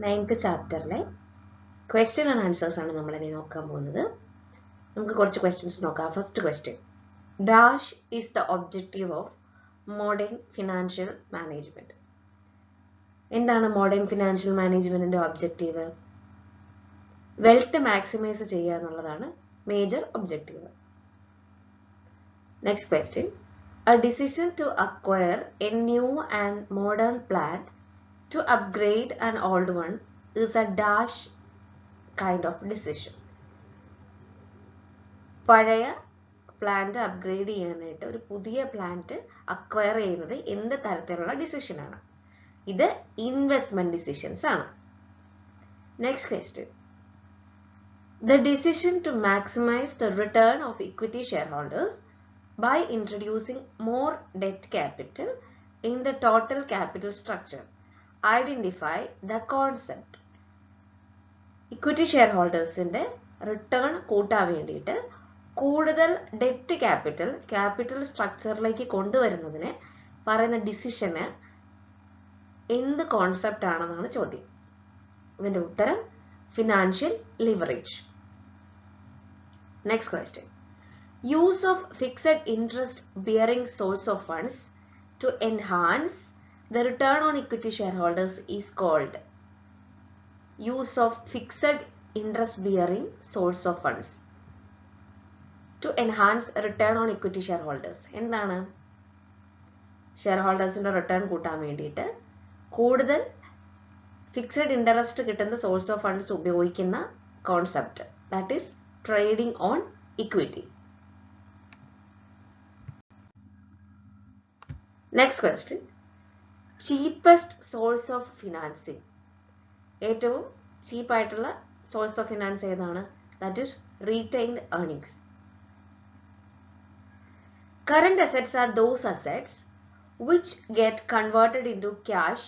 9th ചാപ്റ്ററിലെ question and answers ആണ് നമ്മൾ ഇനി നോക്കാൻ പോകുന്നത്. നമുക്ക് കുറച്ച് ക്വസ്റ്റ്യൻസ് നോക്കാം. First question, dash is the objective of modern financial management. എന്താണ് മോഡേൺ ഫിനാൻഷ്യൽ മാനേജ്മെന്റിന്റെ ഒബ്ജക്റ്റീവ്? വെൽത്ത് മാക്സിമൈസ് ചെയ്യുക എന്നുള്ളതാണ് major objective. Next question, a decision to acquire a new and modern plant to upgrade an old one is a dash kind of decision. പഴയ plant upgrade ചെയ്യാനായിട്ട് ഒരു പുതിയ plant acquire ചെയ്യുന്നത് എന്ത് തരത്തിലുള്ള decision ആണ്? ഇത് ഇൻവെസ്റ്റ്മെന്റ് ഡിസിഷൻസ് ആണ്. Next question, the decision to maximize the return of equity shareholders by introducing more debt capital in the total capital structure. Identify the concept. Equity shareholders ന്റെ return കൂട്ടാൻ വേണ്ടിയിട്ട് കൂടുതൽ ഡെറ്റ് ക്യാപിറ്റൽ സ്ട്രക്ചറിലേക്ക് കൊണ്ടുവരുന്നതിനെ പറയുന്ന ഡിസിഷന് എന്ത് concept ആണെന്നാണ് ചോദ്യം. ഇതിന്റെ ഉത്തരം financial leverage. Next question, use of fixed interest bearing source of funds to enhance the return on equity shareholders is called. Use of fixed interest bearing source of funds to enhance return on equity shareholders. എന്താണ്? Share ഹോൾഡേഴ്സിന്റെ return കൂട്ടാൻ വേണ്ടിയിട്ട് കൂടുതൽ fixed interest കിട്ടുന്ന source of funds ഉപയോഗിക്കുന്ന concept, that is trading on equity. Next question, cheapest source of financing. ഏറ്റവും ചീപ്പായിട്ടുള്ള source of finance ഏതാണ്? That is retained earnings. Current assets are those assets which get converted into cash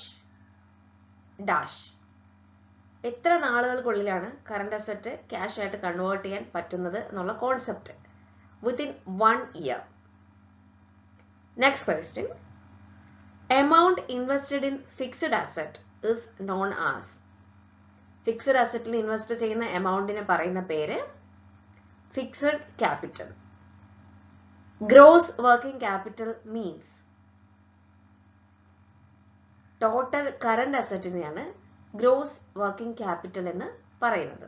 dash. എത്ര നാളുകൾക്കുള്ളിലാണ് current asset cash ആയിട്ട് convert ചെയ്യാൻ പറ്റുന്നത് എന്നുള്ള concept? Within 1 year. Next question, amount invested in fixed asset is known as. Fixed അസറ്റിൽ invest ചെയ്യുന്ന എമൗണ്ടിനെ പറയുന്ന പേര് fixed capital. Gross working capital means total current അസറ്റിനെയാണ് ഗ്രോസ് വർക്കിംഗ് ക്യാപിറ്റൽ എന്ന് പറയുന്നത്.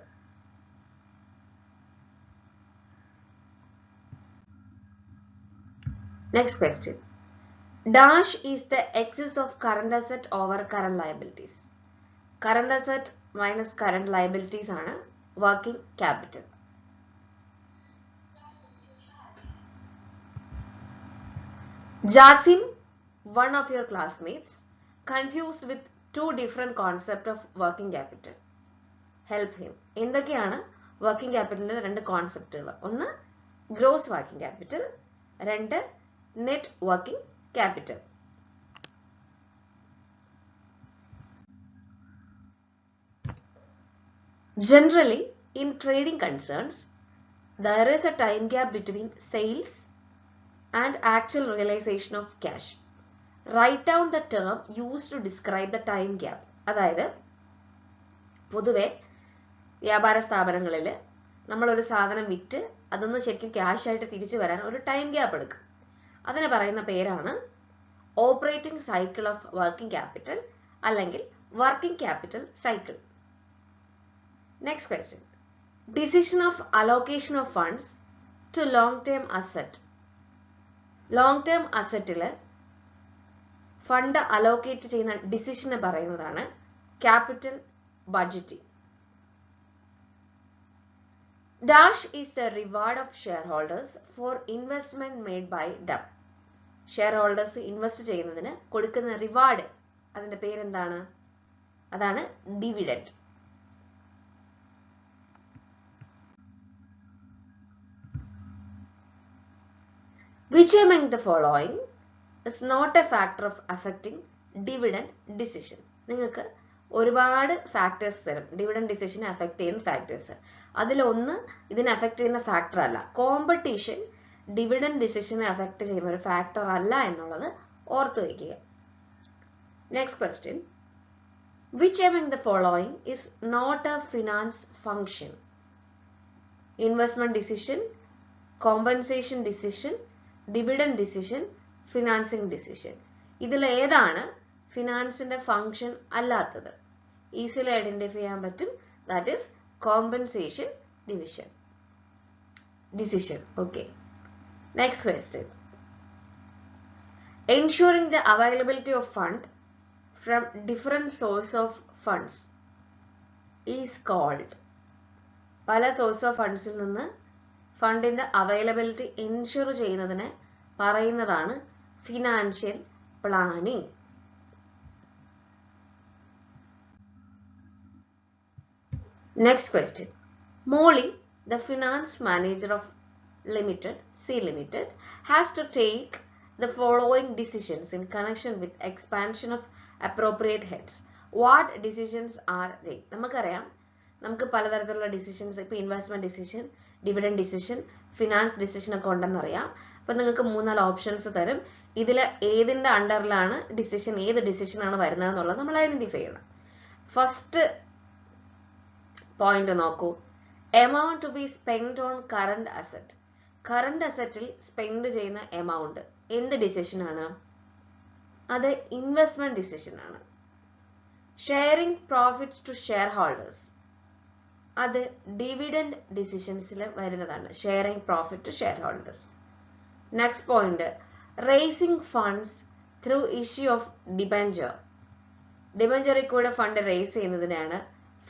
Next question, dash is the excess of current asset over current liabilities. Current asset minus current liabilities ആണ് working capital. Jasim, one of your classmates, confused with two different concepts of working capital. Help him. എന്തൊക്കെയാണ് working ക്യാപിറ്റലിന്റെ രണ്ട് കോൺസെപ്റ്റുകൾ? ഒന്ന് gross working capital, രണ്ട് net working capital. Generally, in trading concerns, there is a time gap between sales and actual realization of cash. Write down the term used to describe the time gap. അതായത് പൊതുവെ വ്യാപാര സ്ഥാപനങ്ങളിൽ നമ്മളൊരു സാധനം വിറ്റ് അതൊന്ന് ശരിക്കും ക്യാഷ് ആയിട്ട് തിരിച്ചു വരാൻ ഒരു ടൈം ഗ്യാപ്പ് എടുക്കും. അതിനെ പറയുന്ന പേരാണ് operating cycle of working capital അല്ലെങ്കിൽ working capital cycle. Next question, decision of allocation of funds to long term asset. Long term അസറ്റിൽ ഫണ്ട് അലോക്കേറ്റ് ചെയ്യുന്ന ഡിസിഷനെ പറയുന്നതാണ് capital budgeting. Dash is the reward of share holders for investment made by them. Share holders invest ചെയ്യുന്നതിന് കൊടുക്കുന്ന reward, അതിന്റെ പേരെന്താണ്? അതാണ് dividend. Which among the following is not a factor of affecting dividend decision? നിങ്ങൾക്ക് ഒരുപാട് factors തരും dividend ഡിസിഷനെ affect ചെയ്യുന്ന factors. അതിലൊന്ന് ഇതിനെ അഫക്ട് ചെയ്യുന്ന ഫാക്ടർ അല്ല. കോമ്പറ്റീഷൻ ഡിവിഡൻഡ് ഡിസിഷനെ അഫക്ട് ചെയ്യുന്ന ഒരു ഫാക്ടർ അല്ല എന്നുള്ളത് ഓർത്തു വയ്ക്കുക. Next question, Which among the following is not a finance function? Investment decision, compensation decision, dividend decision, financing decision. ഇതിൽ ഏതാണ് ഫിനാൻസിന്റെ ഫംഗ്ഷൻ അല്ലാത്തത്? ഈസിലി ഐഡന്റിഫൈ ചെയ്യാൻ പറ്റും. That is compensation decision. Okay. Next question. Ensuring the availability of fund from different source of funds is called. പല source of ഫണ്ട്സിൽ നിന്ന് ഫണ്ടിന്റെ availability ensure ചെയ്യുന്നതിനെ പറയുന്നതാണ് financial planning. Next question. Molly, the finance manager of C Limited, has to take the following decisions in connection with expansion of appropriate heads. What decisions are they? നമുക്കറിയാം, നമുക്ക് പലതരത്തിലുള്ള decisions, ഇപ്പോൾ investment decision, dividend decision, finance decision ഒക്കെ ഉണ്ടെന്നറിയാം. അപ്പം നിങ്ങൾക്ക് 3-4 options തരും. ഇതിൽ ഏതിൻ്റെ അണ്ടറിലാണ് ഡിസിഷൻ, ഏത് ഡിസിഷനാണ് വരുന്നത് എന്നുള്ളത് നമ്മൾ ഐഡന്റിഫൈ ചെയ്യണം. ഫസ്റ്റ് പോയിന്റ് നോക്കൂ. Amount to be spend on current asset. Current അസറ്റിൽ സ്പെൻഡ് ചെയ്യുന്ന എമൗണ്ട് എന്ത് ഡിസിഷനാണ്? അത് ഇൻവെസ്റ്റ്മെന്റ് ഡിസിഷനാണ്. Sharing profits to share holders, അത് ഡിവിഡൻഡ് ഡിസിഷൻസിൽ വരുന്നതാണ്. Sharing profit to share holders. Next point, raising funds through issue of debenture. ഡിബെഞ്ചറിൽ കൂടെ ഫണ്ട് റേസ് ചെയ്യുന്നതിനാണ്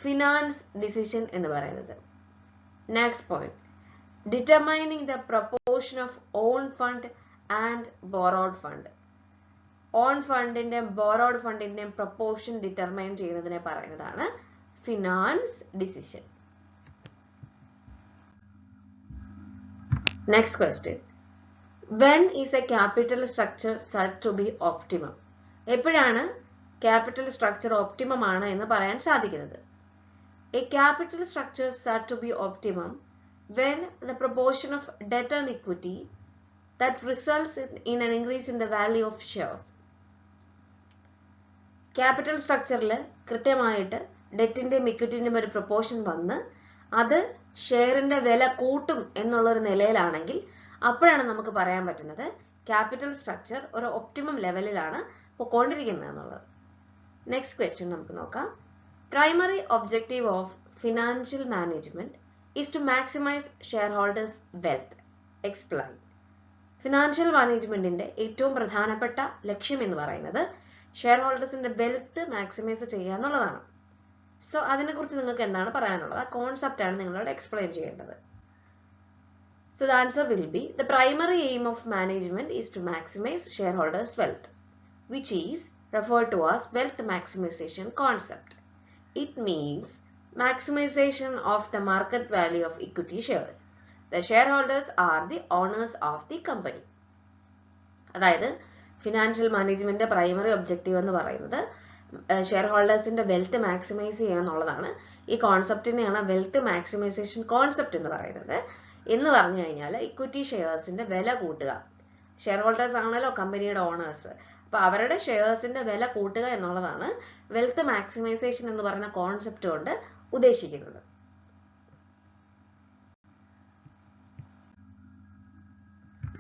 ഫിനാൻസ് ഡിസിഷൻ എന്ന് പറയുന്നത്. Next point, determining the proportion of own fund and borrowed fund. Own ഫണ്ടിന്റെയും borrowed ഫണ്ടിന്റെയും proportion determine ചെയ്യുന്നതിനെ പറയുന്നതാണ് finance decision. Next question. When is a capital structure said to be optimum? എപ്പോഴാണ് capital structure optimum ആണ് എന്ന് പറയാൻ സാധിക്കുന്നത്? A capital structure said to be optimum when the proportion of debt and equity that results in an increase in the value of shares. Capital structureൽ കൃത്യമായിട്ട് ഡെറ്റിന്റെയും ഇക്വിറ്റിന്റെയും ഒരു proportion വന്ന് അത് ഷെയറിന്റെ വില കൂട്ടും എന്നുള്ളൊരു നിലയിലാണെങ്കിൽ അപ്പോഴാണ് നമുക്ക് പറയാൻ പറ്റുന്നത് ക്യാപിറ്റൽ സ്ട്രക്ചർ ഒരു ഒപ്റ്റിമം ലെവലിലാണ് പോയിക്കൊണ്ടിരിക്കുന്നത് എന്നുള്ളത്. നെക്സ്റ്റ് ക്വസ്റ്റ്യൻ നമുക്ക് നോക്കാം. Primary objective of financial management is to maximise share holders wealth. Explain. Financial മാനേജ്മെന്റിന്റെ ഏറ്റവും പ്രധാനപ്പെട്ട ലക്ഷ്യം എന്ന് പറയുന്നത് ഷെയർ ഹോൾഡേഴ്സിന്റെ വെൽത്ത് മാക്സിമൈസ് ചെയ്യുക എന്നുള്ളതാണ്. സോ അതിനെക്കുറിച്ച് നിങ്ങൾക്ക് എന്താണ് പറയാനുള്ളത്? ആ കോൺസെപ്റ്റ് ആണ് നിങ്ങളോട് എക്സ്പ്ലെയിൻ ചെയ്യേണ്ടത്. So the answer will be, the primary aim of management is to maximize shareholders' wealth, which is referred to as wealth maximization concept. It means maximization of the market value of equity shares. The shareholders are the owners of the company. അതായത് financial management primary objective എന്ന് പറയുന്നത് share ഹോൾഡേഴ്സിന്റെ wealth maximise ചെയ്യുക എന്നുള്ളതാണ്. ഈ കോൺസെപ്റ്റിനെയാണ് wealth maximisation concept എന്ന് പറയുന്നത്. എന്ന് പറഞ്ഞു കഴിഞ്ഞാൽ ഇക്വിറ്റി ഷെയർസിന്റെ വില കൂട്ടുക. ഷെയർ ഹോൾഡേഴ്സ് ആണല്ലോ കമ്പനിയുടെ ഓണേഴ്സ്. അപ്പൊ അവരുടെ ഷെയർസിന്റെ വില കൂട്ടുക എന്നുള്ളതാണ് വെൽത്ത് മാക്സിമൈസേഷൻ എന്ന് പറയുന്ന കോൺസെപ്റ്റ് കൊണ്ട് ഉദ്ദേശിക്കുന്നത്.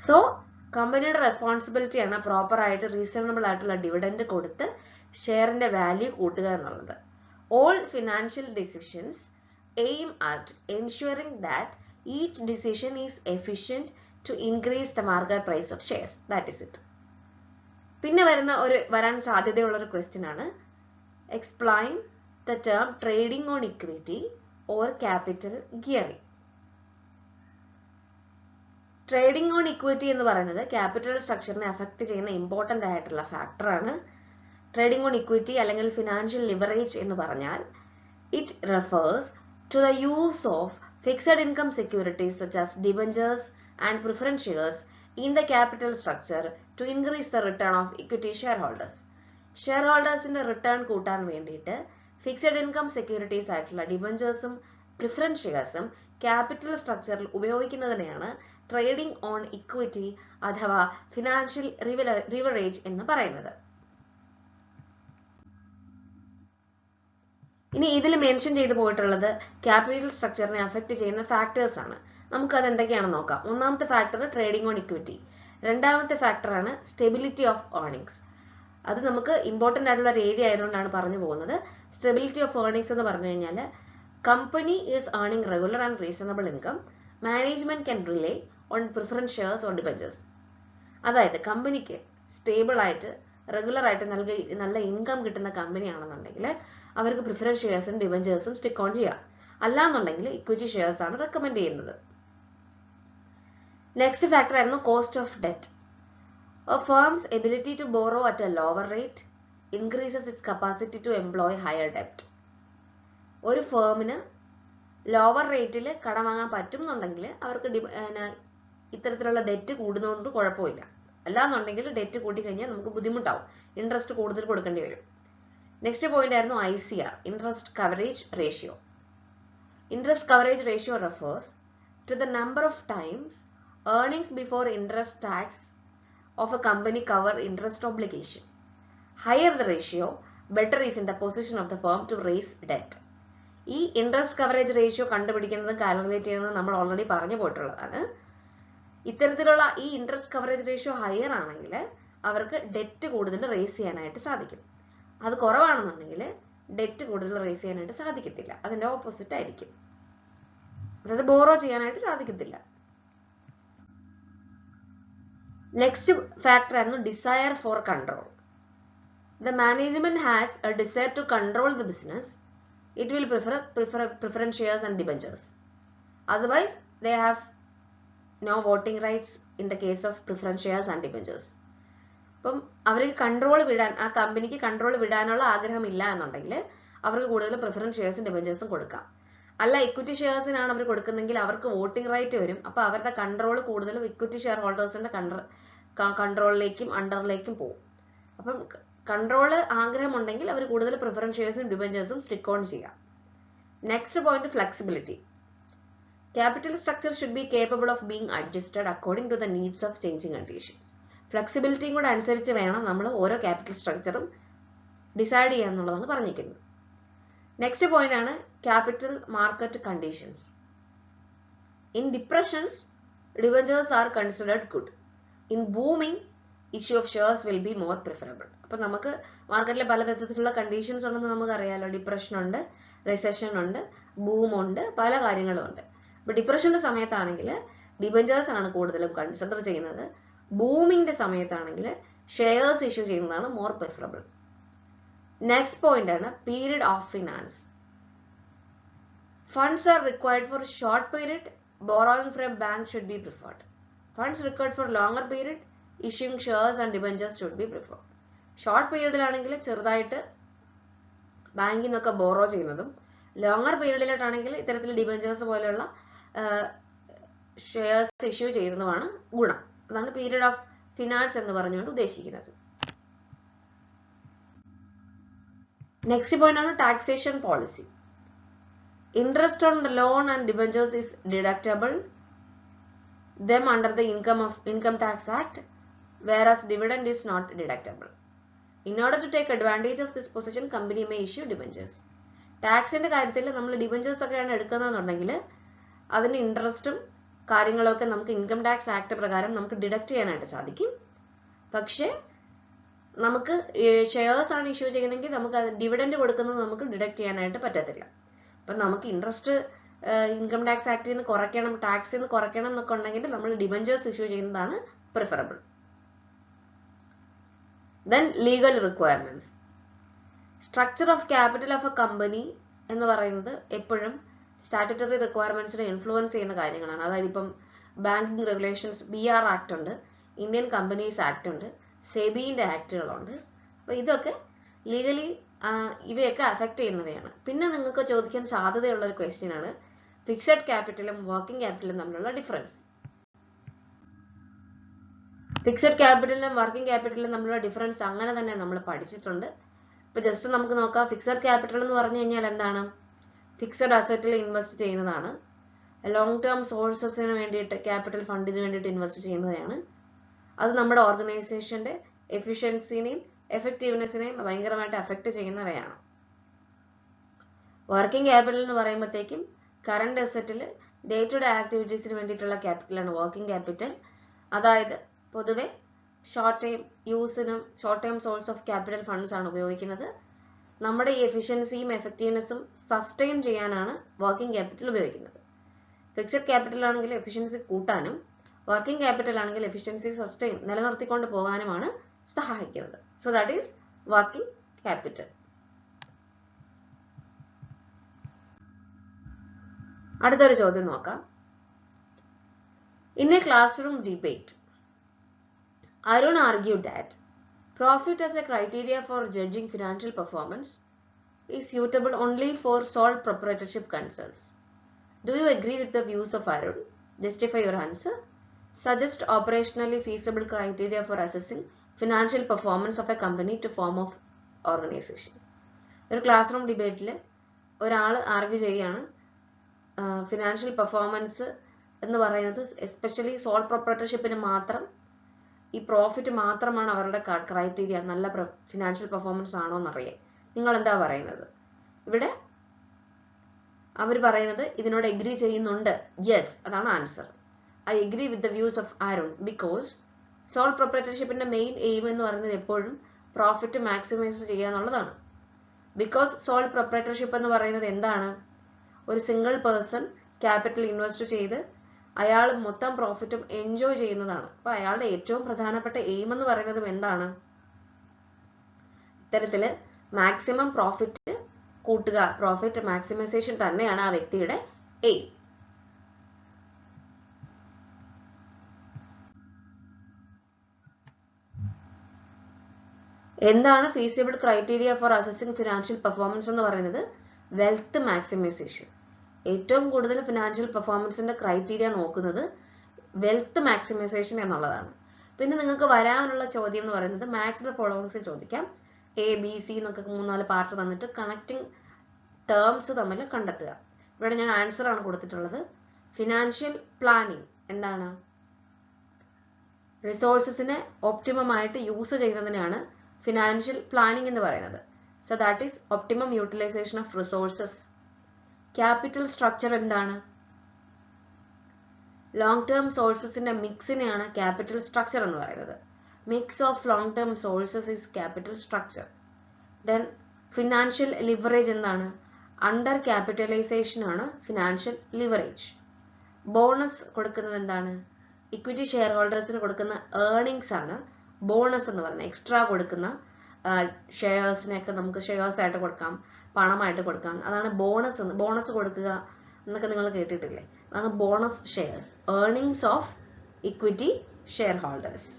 സോ കമ്പനിയുടെ റെസ്പോൺസിബിലിറ്റിയാണ് പ്രോപ്പർ ആയിട്ട് റീസണബിൾ ആയിട്ടുള്ള ഡിവിഡൻഡ് കൊടുത്ത് ഷെയറിന്റെ വാല്യൂ കൂട്ടുക എന്നുള്ളത്. All financial decisions aim at ensuring that each decision is efficient to increase the market price of shares. That is it. പിന്നെ വരാൻ സാധ്യതയുള്ള ഒരു ക്വസ്റ്റ്യൻ ആണ്, explain the term trading on equity or capital gearing. Trading on equity എന്ന് പറയുന്നത് capital സ്ട്രക്ചറിനെ affect ചെയ്യുന്ന important ആയിട്ടുള്ള ഫാക്ടറാണ്. ട്രേഡിംഗ് ഓൺ ഇക്വിറ്റി അല്ലെങ്കിൽ ഫിനാൻഷ്യൽ ലിവറേജ് എന്ന് പറഞ്ഞാൽ it refers to the use of fixed income securities such as debentures and preference shares in the capital structure to increase the return of equity shareholders. ഷെയർഹോൾഡേഴ്സിന്റെ return കൂട്ടാൻ വേണ്ടിയിട്ട് fixed income securities ആയിട്ടുള്ള ഡിബഞ്ചേഴ്സും preference ഷെയർസും capital സ്ട്രക്ചറിൽ ഉപയോഗിക്കുന്നതിനെയാണ് trading on equity അഥവാ financial leverage എന്ന് പറയുന്നത്. ഇനി ഇതിൽ മെൻഷൻ ചെയ്തു പോയിട്ടുള്ളത് ക്യാപിറ്റൽ സ്ട്രക്ചറിനെ അഫക്റ്റ് ചെയ്യുന്ന ഫാക്ടേഴ്സ് ആണ്. നമുക്കത് എന്തൊക്കെയാണെന്ന് നോക്കാം. ഒന്നാമത്തെ ഫാക്ടർ ട്രേഡിംഗ് ഓൺ ഇക്വിറ്റി. രണ്ടാമത്തെ ഫാക്ടറാണ് സ്റ്റെബിലിറ്റി ഓഫ് ഏർണിങ്സ്. അത് നമുക്ക് ഇമ്പോർട്ടൻ്റ് ആയിട്ടുള്ള ഒരു ഏരിയ ആയതുകൊണ്ടാണ് പറഞ്ഞു പോകുന്നത്. സ്റ്റെബിലിറ്റി ഓഫ് ഏർണിങ്സ് എന്ന് പറഞ്ഞു കഴിഞ്ഞാൽ company is earning regular and reasonable income, management can relay on preference shares on debentures. അതായത് കമ്പനിക്ക് സ്റ്റേബിൾ ആയിട്ട് റെഗുലർ ആയിട്ട് നല്ല ഇൻകം കിട്ടുന്ന കമ്പനി ആണെന്നുണ്ടെങ്കിൽ അവർക്ക് പ്രിഫറൻസ് ഷെയർസും ഡിബഞ്ചേഴ്സും സ്റ്റിക്ക് ഓൺ ചെയ്യാം. അല്ലാന്നുണ്ടെങ്കിൽ ഇക്വിറ്റി ഷെയർസ് ആണ് റെക്കമെൻഡ് ചെയ്യുന്നത്. നെക്സ്റ്റ് ഫാക്ടർ ആയിരുന്നു cost of debt. A firm's ability to borrow at a lower rate increases its capacity to employ higher debt. ഒരു ഫേമിന് ലോവർ റേറ്റിൽ കടം വാങ്ങാൻ പറ്റും എന്നുണ്ടെങ്കിൽ അവർക്ക് ഇത്തരത്തിലുള്ള ഡെറ്റ് കൂടുന്നതുകൊണ്ട് കുഴപ്പമില്ല. അല്ലാന്നുണ്ടെങ്കിൽ ഡെറ്റ് കൂട്ടി കഴിഞ്ഞാൽ നമുക്ക് ബുദ്ധിമുട്ടാവും, ഇൻട്രസ്റ്റ് കൂടുതൽ കൊടുക്കേണ്ടി വരും. നെക്സ്റ്റ് പോയിന്റ് ആയിരുന്നു ICR, interest coverage ratio. Interest coverage ratio refers to the number of times earnings before interest tax of a company cover interest obligation. Higher the ratio, better is in the position of the firm to raise debt. ഈ interest coverage ratio കണ്ടുപിടിക്കുന്നത് calculate ചെയ്യുന്നത് നമ്മൾ already പറഞ്ഞു പോയിട്ടുള്ളതാണ്. ഇത്തരത്തിലുള്ള ഈ interest coverage ratio higher ആണെങ്കിൽ അവർക്ക് debt കൂടുതൽ റേസ് ചെയ്യാനായിട്ട് സാധിക്കും. അത് കുറവാണെന്നുണ്ടെങ്കിൽ ഡെറ്റ് കൂടുതൽ റേസ് ചെയ്യാനായിട്ട് സാധിക്കത്തില്ല, അതിന്റെ ഓപ്പോസിറ്റ് ആയിരിക്കും. അതായത് ബോറോ ചെയ്യാനായിട്ട് സാധിക്കത്തില്ല. നെക്സ്റ്റ് ഫാക്ടർ ആയിരുന്നു desire for control. The management has a desire to control the business. It will preference shares and debentures. Otherwise, they have no voting rights in the case of preference shares and debentures. അപ്പം അവർക്ക് control വിടാൻ, ആ കമ്പനിക്ക് control വിടാനുള്ള ആഗ്രഹമില്ല എന്നുണ്ടെങ്കിൽ അവർക്ക് കൂടുതൽ പ്രിഫറൻസ് ഷെയർസും ഡിബഞ്ചേഴ്സും കൊടുക്കാം. അല്ല, ഇക്വിറ്റി ഷെയർസിനാണ് അവർ കൊടുക്കുന്നെങ്കിൽ അവർക്ക് വോട്ടിംഗ് റൈറ്റ് വരും. അപ്പോൾ അവരുടെ കൺട്രോൾ കൂടുതലും ഇക്വിറ്റി ഷെയർ ഹോൾഡേഴ്സിന്റെ കൺട്രോളിലേക്കും അണ്ടറിലേക്കും പോകും. അപ്പം കൺട്രോൾ ആഗ്രഹമുണ്ടെങ്കിൽ അവർ കൂടുതൽ പ്രിഫറൻസ് ഷെയർസും ഡിബഞ്ചേഴ്സും സ്റ്റിക്ക് ഓൺ ചെയ്യാം. Next point flexibility. Capital structure should be capable of being adjusted according to the needs of changing conditions. ഫ്ലെക്സിബിലിറ്റിയും കൂടെ അനുസരിച്ച് വേണം നമ്മൾ ഓരോ ക്യാപിറ്റൽ സ്ട്രക്ചറും ഡിസൈഡ് ചെയ്യുക എന്നുള്ളതാണ് പറഞ്ഞിരിക്കുന്നത്. നെക്സ്റ്റ് പോയിന്റ് ആണ് capital market conditions. In depressions debentures are considered good. In booming issue of shares will be more preferable. അപ്പൊ നമുക്ക് മാർക്കറ്റിലെ പല വിധത്തിലുള്ള കണ്ടീഷൻസ് ഉണ്ടെന്ന് നമുക്ക് അറിയാലോ. ഡിപ്രഷൻ ഉണ്ട്, റിസഷൻ ഉണ്ട്, ബൂം ഉണ്ട്, പല കാര്യങ്ങളും ഉണ്ട്. അപ്പൊ ഡിപ്രഷന്റെ സമയത്താണെങ്കിൽ ഡിബഞ്ചേഴ്സ് ആണ് കൂടുതലും കൺസിഡർ ചെയ്യുന്നത്. ബൂമിന്റെ സമയത്താണെങ്കിൽ ഷെയർസ് ഇഷ്യൂ ചെയ്യുന്നതാണ് മോർ പ്രിഫറബിൾ. നെക്സ്റ്റ് പോയിന്റ് ആണ് period of finance. Funds are required for short period, borrowing from bank should be preferred. Funds required for longer period, issuing shares and debentures should be preferred. Short പീരീഡിലാണെങ്കിൽ ചെറുതായിട്ട് ബാങ്കിൽ നിന്നൊക്കെ borrow ചെയ്യുന്നതും, longer പീരീഡിലായിട്ടാണെങ്കിൽ ഇത്തരത്തിൽ debentures പോലെയുള്ള shares issue ചെയ്യുന്നതുമാണ് ഗുണം. അതാണ് period of finance എന്ന് പറഞ്ഞുകൊണ്ട് ഉദ്ദേശിക്കുന്നത്. നെക്സ്റ്റ് പോയിന്റ് ആണ് taxation policy. Interest on loan and debentures is deductible them under the Income Tax Act, whereas dividend is not deductible. In order to take advantage of this position, company may issue debentures. ടാക്സിന്റെ കാര്യത്തിൽ നമ്മൾ debentures ഒക്കെയാണ് എടുക്കുന്നതെന്നുണ്ടെങ്കിൽ അതിന് ഇൻട്രസ്റ്റും കാര്യങ്ങളൊക്കെ നമുക്ക് income tax act പ്രകാരം നമുക്ക് deduct ചെയ്യാനായിട്ട് സാധിക്കും. പക്ഷേ നമുക്ക് ഷെയർസ് ആണ് ഇഷ്യൂ ചെയ്യുന്നതെങ്കിൽ നമുക്ക് അത് ഡിവിഡൻഡ് കൊടുക്കുന്നത് നമുക്ക് ഡിഡക്ട് ചെയ്യാനായിട്ട് പറ്റത്തില്ല. അപ്പം നമുക്ക് ഇൻട്രസ്റ്റ് ഇൻകം ടാക്സ് ആക്ടിൽ നിന്ന് കുറയ്ക്കണം, ടാക്സിൽ നിന്ന് കുറയ്ക്കണം എന്നൊക്കെ ഉണ്ടെങ്കിൽ നമ്മൾ ഡിബഞ്ചേഴ്സ് ഇഷ്യൂ ചെയ്യുന്നതാണ് preferable. Then legal requirements. Structure of capital of A company എന്ന് പറയുന്നത് എപ്പോഴും സ്റ്റാറ്റ്യൂട്ടറി റിക്വയർമെന്റ്സിനെ ഇൻഫ്ലുവൻസ് ചെയ്യുന്ന കാര്യങ്ങളാണ്. അതായത് ഇപ്പം ബാങ്കിങ് റെഗുലേഷൻസ്, BR ആക്ട് ഉണ്ട്, ഇന്ത്യൻ കമ്പനീസ് ആക്ട് ഉണ്ട്, സെബിന്റെ ആക്ടുകളുണ്ട്. അപ്പോൾ ഇതൊക്കെ ലീഗലി ഇവയൊക്കെ അഫക്റ്റ് ചെയ്യുന്നവയാണ്. പിന്നെ നിങ്ങൾക്ക് ചോദിക്കാൻ സാധ്യതയുള്ള ഒരു ക്വസ്റ്റ്യൻ ആണ് ഫിക്സഡ് ക്യാപിറ്റലും വർക്കിംഗ് ക്യാപിറ്റലും തമ്മിലുള്ള ഡിഫറൻസ്. ഫിക്സഡ് ക്യാപിറ്റലിലും വർക്കിംഗ് ക്യാപിറ്റലിലും തമ്മിലുള്ള ഡിഫറൻസ് അങ്ങനെ തന്നെ നമ്മൾ പഠിച്ചിട്ടുണ്ട്. ഇപ്പൊ ജസ്റ്റ് നമുക്ക് നോക്കാം. ഫിക്സഡ് ക്യാപിറ്റൽ എന്ന് പറഞ്ഞു കഴിഞ്ഞാൽ എന്താണ്? ഫിക്സഡ് അസറ്റിൽ ഇൻവെസ്റ്റ് ചെയ്യുന്നതാണ്. ലോങ് ടേം സോഴ്സസിന് വേണ്ടിയിട്ട്, ക്യാപിറ്റൽ ഫണ്ടിന് വേണ്ടിയിട്ട് ഇൻവെസ്റ്റ് ചെയ്യുന്നതാണ്. അത് നമ്മുടെ ഓർഗനൈസേഷന്റെ എഫിഷ്യൻസിനെയും എഫക്റ്റീവ്നെസ്സിനെയും ഭയങ്കരമായിട്ട് അഫക്റ്റ് ചെയ്യുന്നവയാണ്. വർക്കിംഗ് ക്യാപിറ്റൽ എന്ന് പറയുമ്പോഴത്തേക്കും കറണ്ട് അസറ്റിൽ ഡേ ടു ഡേ ആക്ടിവിറ്റീസിന് വേണ്ടിയിട്ടുള്ള ക്യാപിറ്റലാണ് വർക്കിംഗ് ക്യാപിറ്റൽ. അതായത് പൊതുവെ short time source of capital funds ആണ് ഉപയോഗിക്കുന്നത്. നമ്മുടെ ഈ എഫിഷ്യൻസിയും എഫക്റ്റീവ്നെസ്സും സസ്റ്റെയിൻ ചെയ്യാനാണ് വർക്കിംഗ് ക്യാപിറ്റൽ ഉപയോഗിക്കുന്നത്. ഫിക്സഡ് ക്യാപിറ്റൽ ആണെങ്കിൽ എഫിഷ്യൻസി കൂട്ടാനും വർക്കിംഗ് ക്യാപിറ്റൽ ആണെങ്കിൽ എഫിഷ്യൻസി സസ്റ്റെയിൻ നിലനിർത്തിക്കൊണ്ട് പോകാനുമാണ് സഹായിക്കുന്നത്. So that is working capital. അടുത്തൊരു ചോദ്യം നോക്കാം. In A class room debate Arun argued that profit as a criteria for judging financial performance is suitable only for sole proprietorship concerns. Do you agree with the views of Arun? Justify your answer. Suggest operationally feasible criteria for assessing financial performance of a company to form of organization. ഒരു class room ഡിബേറ്റിൽ ഒരാൾ argue ചെയ്യുകയാണ് financial performance എന്ന് പറയുന്നത് especially soul പ്രൊപ്പറേറ്റർഷിപ്പിന് മാത്രം ഈ profit മാത്രമാണ് അവരുടെ criteria, നല്ല ഫിനാൻഷ്യൽ പെർഫോമൻസ് ആണോ എന്നറിയാൻ. നിങ്ങൾ എന്താ പറയുന്നത്? ഇവിടെ അവർ പറയുന്നത് ഇതിനോട് എഗ്രി ചെയ്യുന്നുണ്ട്. യെസ്, അതാണ് answer. I agree with the views of Arun because sole പ്രൊപ്പറേറ്റർഷിപ്പിന്റെ മെയിൻ എയിം എന്ന് പറയുന്നത് എപ്പോഴും പ്രോഫിറ്റ് മാക്സിമൈസ് ചെയ്യുക എന്നുള്ളതാണ്. ബിക്കോസ് സോൾ പ്രൊപ്പറേറ്റർഷിപ്പ് എന്ന് പറയുന്നത് എന്താണ്? ഒരു സിംഗിൾ പേഴ്സൺ ക്യാപിറ്റൽ ഇൻവെസ്റ്റ് ചെയ്ത് അയാൾ മൊത്തം പ്രോഫിറ്റും എൻജോയ് ചെയ്യുന്നതാണ്. അപ്പൊ അയാളുടെ ഏറ്റവും പ്രധാനപ്പെട്ട എയിം എന്ന് പറയുന്നത് എന്താണ്? ഇത്തരത്തില് മാക്സിമം പ്രോഫിറ്റ് കൂട്ടുക, പ്രോഫിറ്റ് മാക്സിമൈസേഷൻ തന്നെയാണ് ആ വ്യക്തിയുടെ എയിം. എന്താണ് feasible criteria four assessing financial performance എന്ന് പറയുന്നത്? Wealth maximisation. ഏറ്റവും കൂടുതൽ ഫിനാൻഷ്യൽ പെർഫോമൻസിന്റെ ക്രൈറ്റീരിയ നോക്കുന്നത് വെൽത്ത് മാക്സിമൈസേഷൻ എന്നുള്ളതാണ്. പിന്നെ നിങ്ങൾക്ക് വരാനുള്ള ചോദ്യം എന്ന് പറയുന്നത് മാച്ച് ദ ഫോളോവിങ്സ് ചോദിക്കാം. ABC എന്നൊക്കെ 3-4 പാർട്ട് തന്നിട്ട് കണക്റ്റിംഗ് ടേംസ് തമ്മിൽ കണ്ടെത്തുക. ഇവിടെ ഞാൻ ആൻസർ ആണ് കൊടുത്തിട്ടുള്ളത്. ഫിനാൻഷ്യൽ പ്ലാനിങ് എന്താണ്? റിസോഴ്സസിനെ ഒപ്റ്റിമം ആയിട്ട് യൂസ് ചെയ്യുന്നതിനാണ് ഫിനാൻഷ്യൽ പ്ലാനിങ് എന്ന് പറയുന്നത്. So that is optimum utilisation of resources. Capital structure എന്താണ്? ലോങ് ടേം സോഴ്സസിന്റെ മിക്സിനെയാണ് ക്യാപിറ്റൽ സ്ട്രക്ചർ എന്ന് പറയുന്നത്. Mix of long term sources is capital structure. Then financial leverage എന്താണ്? അണ്ടർ ക്യാപിറ്റലൈസേഷൻ ആണ് ഫിനാൻഷ്യൽ ലിവറേജ്. ബോണസ് കൊടുക്കുന്നത് എന്താണ്? ഇക്വിറ്റി ഷെയർ ഹോൾഡേഴ്സിന് കൊടുക്കുന്ന ഏർണിങ്സ് ആണ് ബോണസ് എന്ന് പറയുന്നത്. എക്സ്ട്രാ കൊടുക്കുന്ന ഷെയർസിനെയൊക്കെ നമുക്ക് ഷെയർസ് ആയിട്ട് കൊടുക്കാം, പണമായിട്ട് കൊടുക്കാം. അതാണ് ബോണസ്. ബോണസ് കൊടുക്കുക എന്നൊക്കെ നിങ്ങൾ കേട്ടിട്ടില്ലേ? അതാണ് bonus shares, earnings of equity share holders.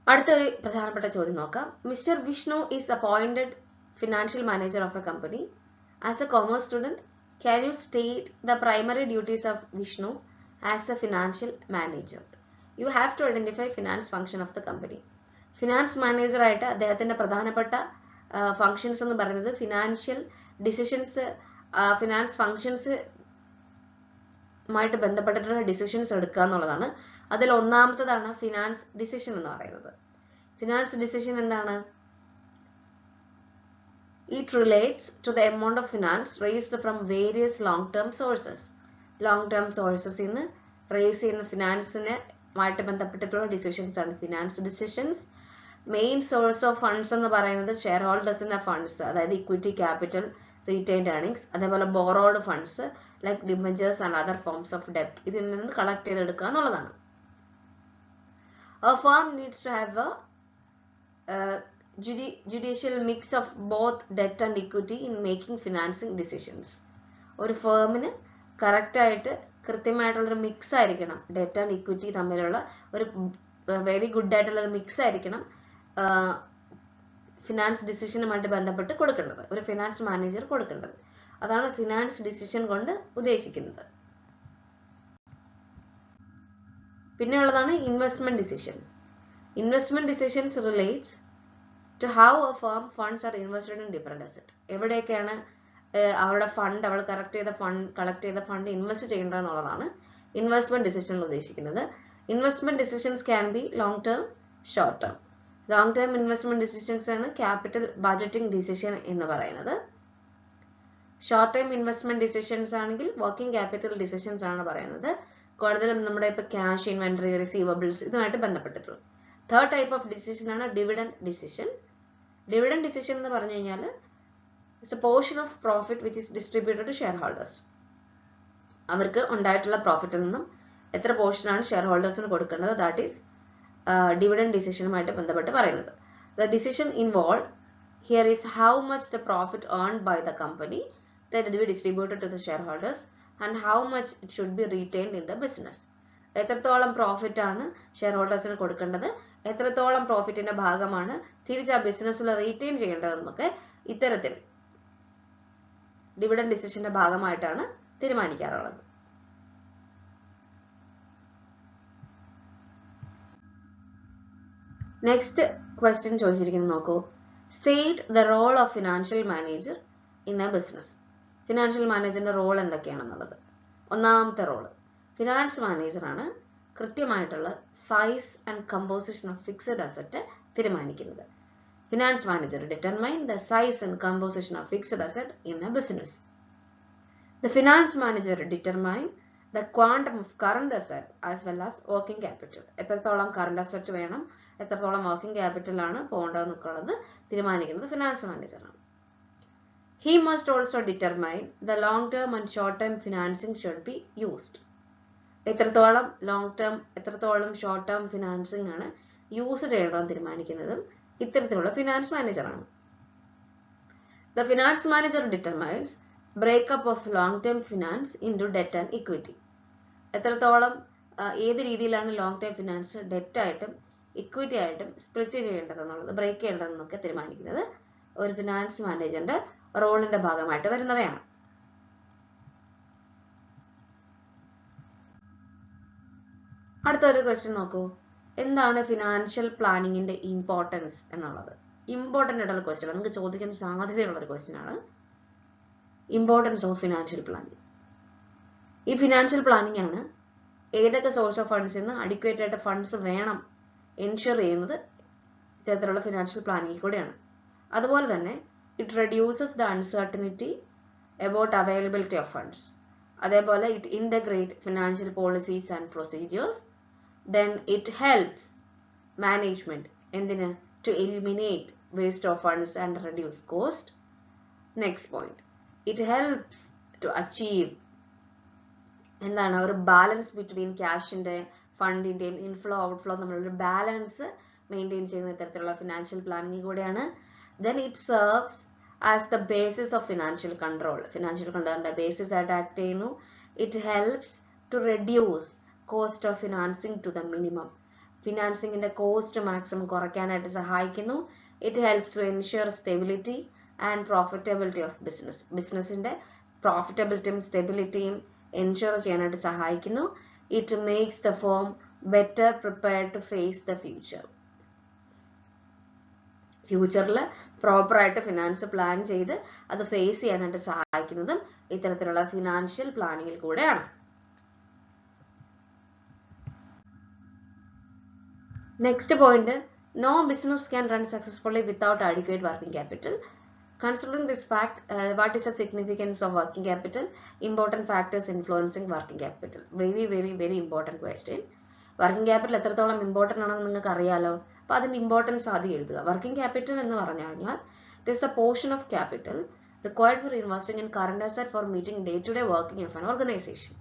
അടുത്തൊരു പ്രധാനപ്പെട്ട ചോദ്യം നോക്കാം. Mister Vishnu is appointed financial manager of A company. As A commerce student, can you state the primary duties of Vishnu as a financial manager? You have to identify finance function of the company. Finance manager ആയിട്ട് അദ്ദേഹത്തിന്റെ പ്രധാനപ്പെട്ട functions എന്ന് പറയുന്നത് financial decisions, finance functions മായിട്ട് ബന്ധപ്പെട്ടിട്ടുള്ള decisions എടുക്കുക എന്നുള്ളതാണ്. അതിൽ ഒന്നാമത്തതാണ് ഫിനാൻസ് ഡിസിഷൻ എന്ന് പറയുന്നത്. ഫിനാൻസ് ഡിസിഷൻ എന്താണ്? It relates to the amount of finance raised from various long-term sources. Long-term sources in raise in finance മായിട്ട് ബന്ധപ്പെട്ടിട്ടുള്ള ഡിസിഷൻസ് ആണ് finance decisions. Main source of funds എന്ന് പറയുന്നത് ഷെയർ ഹോൾഡേഴ്സിന്റെ ഫണ്ട്സ്, അതായത് ഇക്വിറ്റി ക്യാപിറ്റൽ, റീറ്റെയിൻഡ് ഏർണിങ്സ്, അതേപോലെ borrowed funds like debentures and other forms of ഡെപ്റ്റ്, ഇതിൽ നിന്ന് കളക്ട് ചെയ്തെടുക്കുക എന്നുള്ളതാണ്. A firm needs to have a judicial mix of both debt and equity in making financing decisions. ഒരു ഫേമിന് correct ആയിട്ട് കൃത്യമായിട്ടുള്ളൊരു mix ആയിരിക്കണം, debt and equity തമ്മിലുള്ള ഒരു വെരി ഗുഡ് ആയിട്ടുള്ള ഒരു മിക്സ് ആയിരിക്കണം ഫിനാൻസ് ഡിസിഷനുമായിട്ട് ബന്ധപ്പെട്ട് കൊടുക്കേണ്ടത്, ഒരു ഫിനാൻസ് മാനേജർ കൊടുക്കേണ്ടത്. അതാണ് ഫിനാൻസ് ഡിസിഷൻ കൊണ്ട് ഉദ്ദേശിക്കുന്നത്. പിന്നെയുള്ളതാണ് investment decision. Investment decisions relates to how a firm funds are invested in different asset. എവിടെയൊക്കെയാണ് അവരുടെ ഫണ്ട്, അവൾ കളക്ട് ചെയ്ത ഫണ്ട് ഇൻവെസ്റ്റ് ചെയ്യേണ്ടത് എന്നുള്ളതാണ് ഇൻവെസ്റ്റ്മെന്റ് ഡിസിഷനിൽ ഉദ്ദേശിക്കുന്നത്. Investment decisions can be long term, short term. Long term investment decisions ആണ് capital budgeting decision എന്ന് പറയുന്നത്. ഷോർട്ട് ടൈം ഇൻവെസ്റ്റ്മെന്റ് ഡിസിഷൻസ് ആണെങ്കിൽ വർക്കിംഗ് ക്യാപിറ്റൽ ഡിസിഷൻസ് ആണ് പറയുന്നത്. കൂടുതലും നമ്മുടെ ഇപ്പോൾ ക്യാഷ്, ഇൻവെന്ററി, റിസീവബിൾസ് ഇതുമായിട്ട് ബന്ധപ്പെട്ടിട്ടുള്ളത്. തേർഡ് ടൈപ്പ് ഓഫ് ഡിസിഷൻ ആണ് ഡിവിഡൻഡ് ഡിസിഷൻ. ഡിവിഡൻഡ് ഡിസിഷൻ എന്ന് പറഞ്ഞു കഴിഞ്ഞാൽ it's a portion of profit which is distributed to share holders. അവർക്ക് ഉണ്ടായിട്ടുള്ള പ്രോഫിറ്റിൽ നിന്നും എത്ര പോർഷനാണ് ഷെയർ ഹോൾഡേഴ്സിന് കൊടുക്കേണ്ടത്, ദാറ്റ് ഈസ് ഡിവിഡൻഡ് ഡിസിഷനുമായിട്ട് ബന്ധപ്പെട്ട് പറയുന്നത്. The decision involve here is how much the profit earned by the company that will be distributed to the shareholders and how much it should be retained in the business. എത്രത്തോളം profit ആണ് share ഹോൾഡേഴ്സിന് കൊടുക്കേണ്ടത്, എത്രത്തോളം പ്രോഫിറ്റിന്റെ ഭാഗമാണ് തിരിച്ച് ആ ബിസിനസ്സിൽ retain ചെയ്യേണ്ടതെന്നൊക്കെ ഇത്തരത്തിൽ dividend ഡിസിഷന്റെ ഭാഗമായിട്ടാണ് തീരുമാനിക്കാറുള്ളത്. നെക്സ്റ്റ് ക്വസ്റ്റ്യൻ ചോദിച്ചിരിക്കുന്നത് നോക്കൂ. State the role of financial manager in a business. Financial മാനേജറിന്റെ റോൾ എന്തൊക്കെയാണെന്നുള്ളത്. ഒന്നാമത്തെ റോള്, ഫിനാൻസ് മാനേജറാണ് കൃത്യമായിട്ടുള്ള size and composition of fixed asset തീരുമാനിക്കുന്നത്. Finance manager determine the size and composition of fixed asset in a business. The finance manager determine the quantum of current asset as well as working capital. എത്രത്തോളം current asset വേണം, എത്രത്തോളം working capital ആണ് പോകേണ്ടതെന്നൊക്കെ ഉള്ളത് തീരുമാനിക്കുന്നത് finance മാനേജറാണ്. He must also determine the long-term and short-term financing should be used. എത്രത്തോളം long term, എത്രത്തോളം short term financing ആണ് യൂസ് ചെയ്യണമെന്ന് തീരുമാനിക്കുന്നതും ഇത്തരത്തിലുള്ള ഫിനാൻസ് മാനേജറാണ്. The finance manager determines breakup of long-term finance into debt and equity. എത്രത്തോളം ഏത് രീതിയിലാണ് long term finance debt ആയിട്ടും ഇക്വിറ്റി ആയിട്ടും സ്പ്ലിറ്റ് ചെയ്യേണ്ടതെന്നുള്ളത്, ബ്രേക്ക് ചെയ്യേണ്ടതെന്നൊക്കെ തീരുമാനിക്കുന്നത് ഒരു ഫിനാൻസ് മാനേജറിന്റെ റോളിന്റെ ഭാഗമായിട്ട് വരുന്നവയാണ്. അടുത്തൊരു ക്വസ്റ്റ്യൻ നോക്കൂ. എന്താണ് ഫിനാൻഷ്യൽ പ്ലാനിങ്ങിന്റെ ഇമ്പോർട്ടൻസ് എന്നുള്ളത്? ഇമ്പോർട്ടൻ്റ് ആയിട്ടുള്ള ക്വസ്റ്റ്യൻ, നമുക്ക് ചോദിക്കാൻ സാധ്യതയുള്ള ഒരു ക്വസ്റ്റ്യൻ ആണ് ഇമ്പോർട്ടൻസ് ഓഫ് ഫിനാൻഷ്യൽ പ്ലാനിങ്. ഈ ഫിനാൻഷ്യൽ പ്ലാനിങ് ആണ് ഏതൊക്കെ സോഴ്സ് ഓഫ് ഫണ്ട്സിൽ നിന്ന് അഡിക്വേറ്റ് ആയിട്ട് ഫണ്ട്സ് വേണം എൻഷുർ ചെയ്യുന്നത് ഇത്തരത്തിലുള്ള ഫിനാൻഷ്യൽ പ്ലാനിങ്ങിൽ കൂടെയാണ്. അതുപോലെ തന്നെ it reduces the uncertainty about availability of funds. അതേപോലെ it integrate financial policies and procedures. Then it helps management എന്തിന്? To eliminate waste of funds and reduce cost. Next point, it helps to achieve എന്താണ് ഒരു balance between ക്യാഷിന്റെ ഫണ്ടിന്റെയും inflow outflow തമ്മിലുള്ള balance maintain ചെയ്യുന്ന ഇത്തരത്തിലുള്ള financial planning കൂടെയാണ്. Then it serves as the basis of financial control. Financial control basis ആയിട്ട് act ചെയ്യുന്നു. It helps to reduce cost of financing to the minimum. ഫിനാൻസിങ്ങിന്റെ cost maximum കുറയ്ക്കാനായിട്ട് സഹായിക്കുന്നു. It helps to ensure stability and profitability of business. ബിസിനസിന്റെ പ്രോഫിറ്റബിലിറ്റിയും സ്റ്റെബിലിറ്റിയും ensure ചെയ്യാനായിട്ട് സഹായിക്കുന്നു. It makes the firm better prepared to face the future. ഫ്യൂച്ചറിൽ പ്രോപ്പറായിട്ട് finance plan ചെയ്ത് അത് ഫേസ് ചെയ്യാനായിട്ട് സഹായിക്കുന്നതും ഇത്തരത്തിലുള്ള ഫിനാൻഷ്യൽ പ്ലാനിങ്ങിൽ കൂടെയാണ്. Next point, no business can run successfully without adequate working capital. Considering this fact, what is the significance of working capital? Important factors influencing working capital. Very important question. Working capital എത്രത്തോളം important ആണെന്ന് നിങ്ങൾക്ക് അറിയാലോ. അപ്പോൾ അതിൻ്റെ importance ആദ്യം എഴുതുക. Working capital എന്ന് പറഞ്ഞു കഴിഞ്ഞാൽ it is a portion of capital required for investing in current asset for meeting day to day working of an organisation.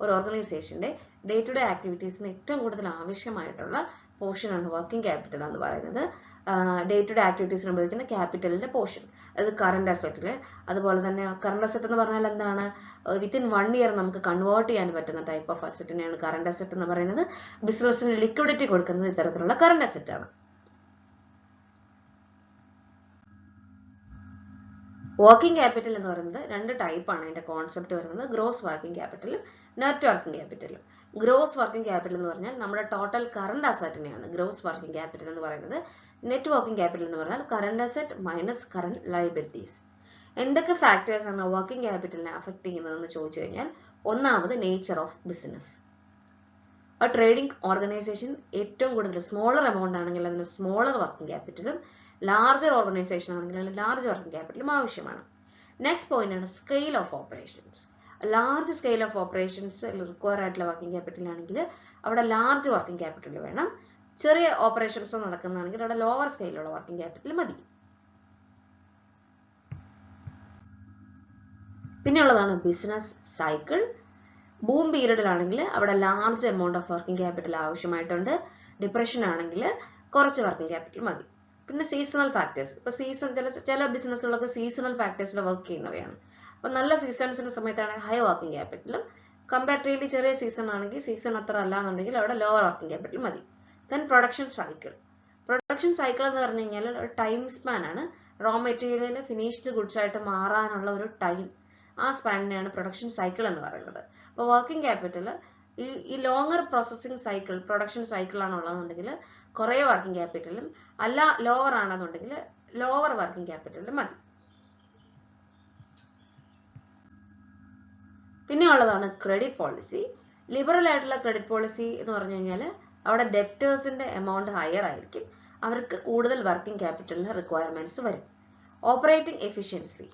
ഒരു ഓർഗനൈസേഷന്റെ ഡേ ടു ഡേ ആക്ടിവിറ്റീസിന് ഏറ്റവും കൂടുതൽ ആവശ്യമായിട്ടുള്ള പോർഷനാണ് വർക്കിംഗ് ക്യാപിറ്റൽ എന്ന് പറയുന്നത്. ഡേ ടു ഡേ ആക്ടിവിറ്റീസിന് ഉപയോഗിക്കുന്ന ക്യാപിറ്റലിന്റെ പോർഷൻ, അത് കറണ്ട് അസറ്റില്. അതുപോലെ തന്നെ കറണ്ട് അസറ്റ് എന്ന് പറഞ്ഞാൽ എന്താണ്? വിത്തിൻ 1 ഇയർ നമുക്ക് കൺവേർട്ട് ചെയ്യാൻ പറ്റുന്ന ടൈപ്പ് ഓഫ് അസറ്റിനെയാണ് കറണ്ട് അസറ്റ് എന്ന് പറയുന്നത്. ബിസിനസ്സിന് ലിക്വിഡിറ്റി കൊടുക്കുന്നത് ഇത്തരത്തിലുള്ള കറണ്ട് അസറ്റ് ആണ്. വർക്കിംഗ് ക്യാപിറ്റൽ എന്ന് പറയുന്നത് 2 ടൈപ്പാണ്. അതിന്റെ കോൺസെപ്റ്റ് വരുന്നത് ഗ്രോസ് വർക്കിംഗ് ക്യാപിറ്റലും നെറ്റ് വർക്കിംഗ് ക്യാപിറ്റലും. ഗ്രോസ് വർക്കിംഗ് ക്യാപിറ്റൽ എന്ന് പറഞ്ഞാൽ നമ്മുടെ ടോട്ടൽ കറണ്ട് അസറ്റിനെയാണ് ഗ്രോസ് വർക്കിംഗ് ക്യാപിറ്റൽ എന്ന് പറയുന്നത്. നെറ്റ് വർക്കിംഗ് ക്യാപിറ്റൽ എന്ന് പറഞ്ഞാൽ current asset minus current liabilities. എന്തൊക്കെ ഫാക്ടേഴ്സ് ആണ് വർക്കിംഗ് ക്യാപിറ്റലിനെ അഫക്ട് ചെയ്യുന്നതെന്ന് ചോദിച്ചു കഴിഞ്ഞാൽ, ഒന്നാമത് nature of business. Trading organisation ഏറ്റവും കൂടുതൽ സ്മോളർ എമൗണ്ട് ആണെങ്കിൽ അതിന് സ്മോളർ വർക്കിംഗ് ക്യാപിറ്റലും, ലാർജർ ഓർഗനൈസേഷൻ ആണെങ്കിൽ അതിന് ലാർജ് വർക്കിംഗ് ക്യാപിറ്റലും ആവശ്യമാണ്. നെക്സ്റ്റ് പോയിന്റ് ആണ് scale of operations. Large scale of operations require ആയിട്ടുള്ള വർക്കിംഗ് ക്യാപിറ്റൽ ആണെങ്കിൽ അവിടെ ലാർജ് വർക്കിംഗ് ക്യാപിറ്റൽ വേണം. ചെറിയ ഓപ്പറേഷൻസ് നടക്കുന്നതാണെങ്കിൽ അവിടെ ലോവർ സ്കെയിലുള്ള വർക്കിംഗ് ക്യാപിറ്റൽ മതി. പിന്നെയുള്ളതാണ് ബിസിനസ് സൈക്കിൾ. ബൂം പീരീഡിലാണെങ്കിൽ അവിടെ large amount of working capital ആവശ്യമായിട്ടുണ്ട്. ഡിപ്രഷൻ ആണെങ്കിൽ കുറച്ച് വർക്കിംഗ് ക്യാപിറ്റൽ മതി. പിന്നെ സീസണൽ ഫാക്ടേഴ്സ്. ഇപ്പൊ ചില ബിസിനസ്സുകളൊക്കെ സീസണൽ ഫാക്ടേഴ്സിൽ വർക്ക് ചെയ്യുന്നവയാണ്. അപ്പൊ നല്ല സീസൺസിന്റെ സമയത്താണെങ്കിൽ ഹൈ വർക്കിംഗ് ക്യാപിറ്റലും, കമ്പാരിറ്റീവ്ലി ചെറിയ സീസൺ ആണെങ്കിൽ സീസൺ അത്ര അല്ല എന്നുണ്ടെങ്കിൽ അവിടെ ലോവർ വർക്കിംഗ് ക്യാപിറ്റൽ മതി. Then production cycle. Production cycle എന്ന് പറഞ്ഞു കഴിഞ്ഞാൽ ഒരു ടൈം സ്പാൻ ആണ്. റോ മെറ്റീരിയൽ ഫിനിഷ്ഡ് ഗുഡ്സ് ആയിട്ട് മാറാനുള്ള ഒരു ടൈം, ആ സ്പാനിനെയാണ് പ്രൊഡക്ഷൻ സൈക്കിൾ എന്ന് പറയുന്നത്. അപ്പോൾ വർക്കിംഗ് ക്യാപിറ്റൽ ഈ longer processing cycle, production cycle ആണുള്ളതെന്നുണ്ടെങ്കിൽ കുറേ വർക്കിംഗ് ക്യാപിറ്റലും, അല്ല ലോവർ ആണെന്നുണ്ടെങ്കിൽ ലോവർ വർക്കിംഗ് ക്യാപിറ്റലും മതി. പിന്നെ ഉള്ളതാണ് ക്രെഡിറ്റ് പോളിസി. ലിബറൽ ആയിട്ടുള്ള ക്രെഡിറ്റ് പോളിസി എന്ന് പറഞ്ഞു കഴിഞ്ഞാൽ അവിടെ ഡെപ്റ്റേഴ്സിന്റെ എമൗണ്ട് ഹയർ ആയിരിക്കും, അവർക്ക് കൂടുതൽ വർക്കിംഗ് ക്യാപിറ്റലിന് റിക്വയർമെന്റ്സ് വരും. Operating efficiency.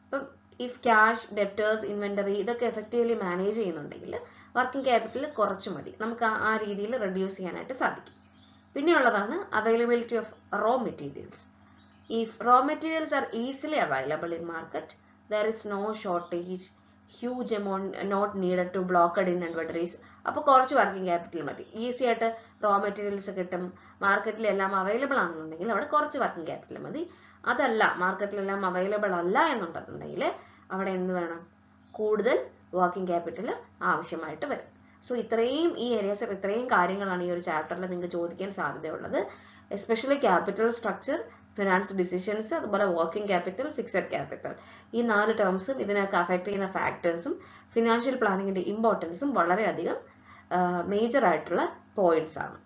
ഇപ്പം ഇഫ് ക്യാഷ്, ഡെപ്റ്റേഴ്സ്, ഇൻവെന്ററി ഇതൊക്കെ എഫക്റ്റീവ്ലി മാനേജ് ചെയ്യുന്നുണ്ടെങ്കിൽ വർക്കിംഗ് ക്യാപിറ്റൽ കുറച്ച് മതി, നമുക്ക് ആ രീതിയിൽ റെഡ്യൂസ് ചെയ്യാനായിട്ട് സാധിക്കും. പിന്നെയുള്ളതാണ് availability of raw materials. If raw materials are easily available in market, there is no shortage, huge amount not needed to blocked in inventories. അപ്പോൾ കുറച്ച് വർക്കിംഗ് ക്യാപിറ്റൽ മതി. ഈസി ആയിട്ട് റോ മെറ്റീരിയൽസ് കിട്ടും, മാർക്കറ്റിലെല്ലാം അവൈലബിൾ ആണെന്നുണ്ടെങ്കിൽ അവിടെ കുറച്ച് വർക്കിംഗ് ക്യാപിറ്റൽ മതി. അതല്ല, മാർക്കറ്റിലെല്ലാം അവൈലബിൾ അല്ല എന്നുണ്ടെന്നുണ്ടെങ്കിൽ അവിടെ എന്ത് വേണം, കൂടുതൽ വർക്കിംഗ് ക്യാപിറ്റൽ ആവശ്യമായിട്ട് വരും. സോ ഈ ഏരിയാസിൽ ഇത്രയും കാര്യങ്ങളാണ് ഈ ഒരു ചാപ്റ്ററിൽ നിങ്ങൾക്ക് ചോദിക്കാൻ സാധ്യതയുള്ളത്. Especially capital structure, finance decisions, അതുപോലെ വർക്കിംഗ് ക്യാപിറ്റൽ, ഫിക്സഡ് ക്യാപിറ്റൽ, ഈ 4 ടേംസും ഇതിനൊക്കെ അഫക്ട് ചെയ്യുന്ന ഫാക്ടേഴ്സും ഫിനാൻഷ്യൽ പ്ലാനിങ്ങിന്റെ ഇമ്പോർട്ടൻസും വളരെയധികം മേജർ ആയിട്ടുള്ള പോയിന്റ്സ് ആണ്.